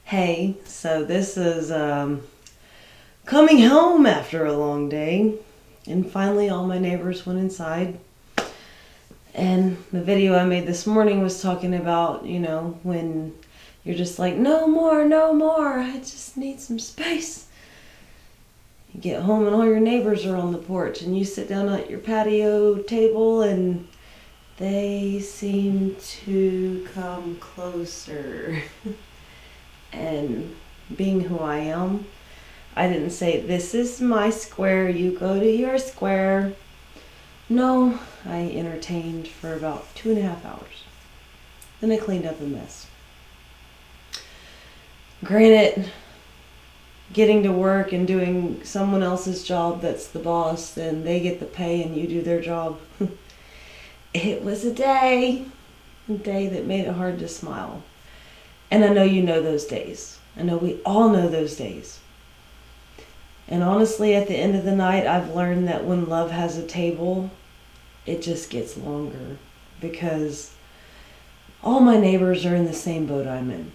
Hey, so this is coming home after a long day, and finally all my neighbors went inside. And the video I made this morning was talking about, when you're just like, no more, no more, I just need some space. You get home and all your neighbors are on the porch, and you sit down at your patio table, and they seem to come closer. And being who I am, I didn't say, this is my square, you go to your square. No, I entertained for about 2.5 hours. Then I cleaned up a mess. Granted, getting to work and doing someone else's job that's the boss, and they get the pay and you do their job. It was a day that made it hard to smile. And I know you know those days. I know we all know those days. And honestly, at the end of the night, I've learned that when love has a table, it just gets longer. Because all my neighbors are in the same boat I'm in.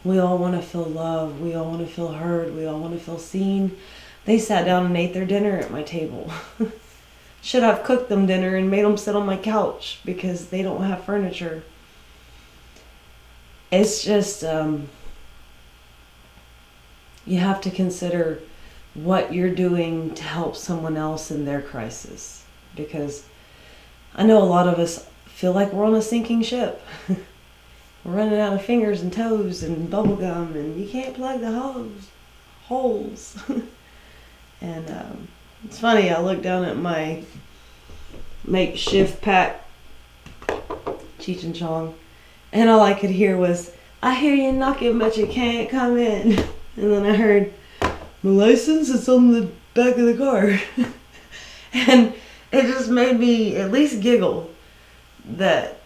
We all want to feel love. We all want to feel heard. We all want to feel seen. They sat down and ate their dinner at my table. Should have cooked them dinner and made them sit on my couch because they don't have furniture. It's just, you have to consider what you're doing to help someone else in their crisis. Because I know a lot of us feel like we're on a sinking ship. We're running out of fingers and toes and bubble gum, and you can't plug the holes. And it's funny, I looked down at my makeshift pack, Cheech and Chong, and all I could hear was, I hear you knocking, but you can't come in. And then I heard, my license is on the back of the car. And it just made me at least giggle that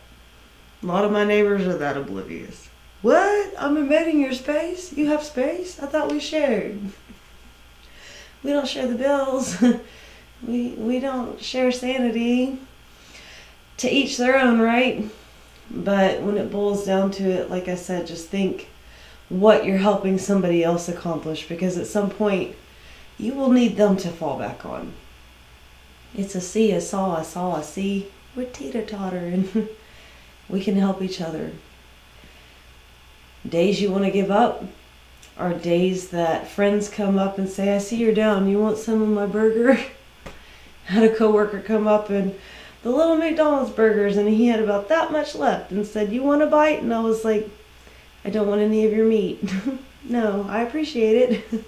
a lot of my neighbors are that oblivious. What? I'm invading your space? You have space? I thought we shared. We don't share the bills. We don't share sanity. To each their own, right? But when it boils down to it, like I said, just think what you're helping somebody else accomplish, because at some point you will need them to fall back on. It's a see, a saw, a see. We're teeter-tottering. We can help each other. Days you want to give up are days that friends come up and say, I see you're down. You want some of my burger? I had a coworker come up and the little McDonald's burgers, and he had about that much left and said, you want a bite? And I was like, I don't want any of your meat. No, I appreciate it.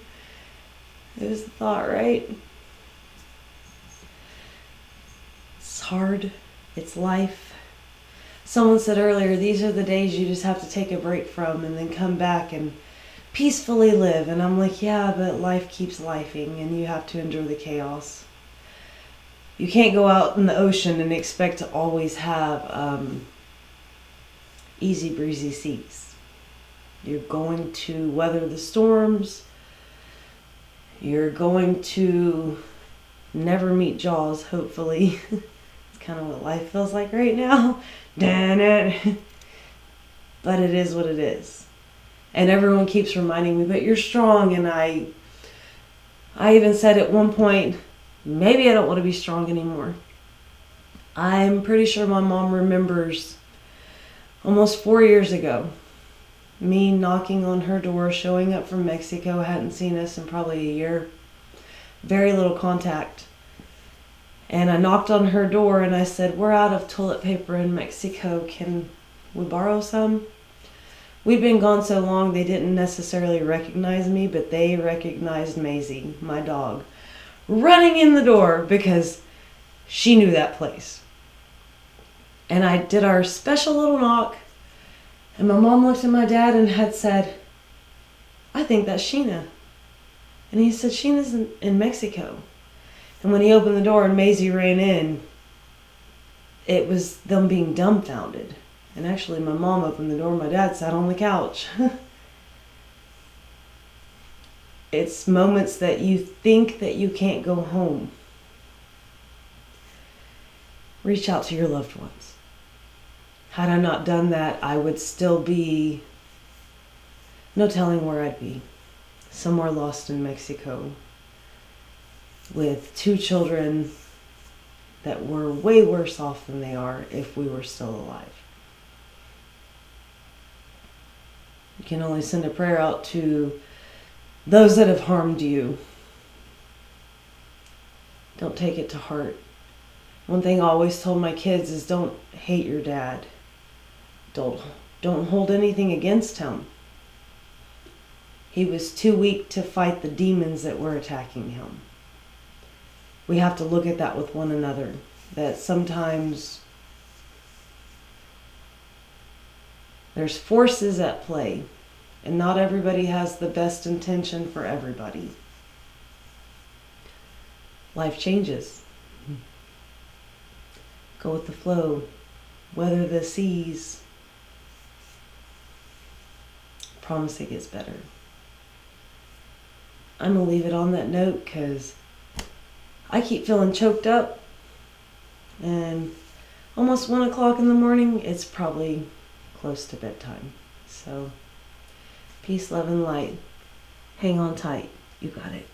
It was the thought, right? It's hard. It's life. Someone said earlier, these are the days you just have to take a break from and then come back and peacefully live. And I'm like, yeah, but life keeps lifing and you have to endure the chaos. You can't go out in the ocean and expect to always have easy breezy seas. You're going to weather the storms. You're going to never meet Jaws, hopefully. It's kind of what life feels like right now. Damn it. But it is what it is. And everyone keeps reminding me, but you're strong. And I even said at one point, maybe I don't want to be strong anymore. I'm pretty sure my mom remembers almost 4 years ago, me knocking on her door, showing up from Mexico, hadn't seen us in probably a year. Very little contact. And I knocked on her door and I said, we're out of toilet paper in Mexico. Can we borrow some? We'd been gone so long they didn't necessarily recognize me, but they recognized Maisie, my dog, running in the door because she knew that place. And I did our special little knock, and my mom looked at my dad and had said, I think that's Sheena. And he said, Sheena's in Mexico. And when he opened the door and Maisie ran in, it was them being dumbfounded. And actually my mom opened the door, my dad sat on the couch. It's moments that you think that you can't go home. Reach out to your loved ones. Had I not done that, I would still be no telling where I'd be. Somewhere lost in Mexico with 2 children that were way worse off than they are if we were still alive. You can only send a prayer out to those that have harmed you. Don't take it to heart. One thing I always told my kids is don't hate your dad. Don't hold anything against him. He was too weak to fight the demons that were attacking him. We have to look at that with one another. That sometimes there's forces at play, and not everybody has the best intention for everybody. Life changes. Go with the flow. Weather the seas. Promise it gets better. I'm going to leave it on that note because I keep feeling choked up. And almost 1 o'clock in the morning, it's probably close to bedtime. So, peace, love, and light. Hang on tight. You got it.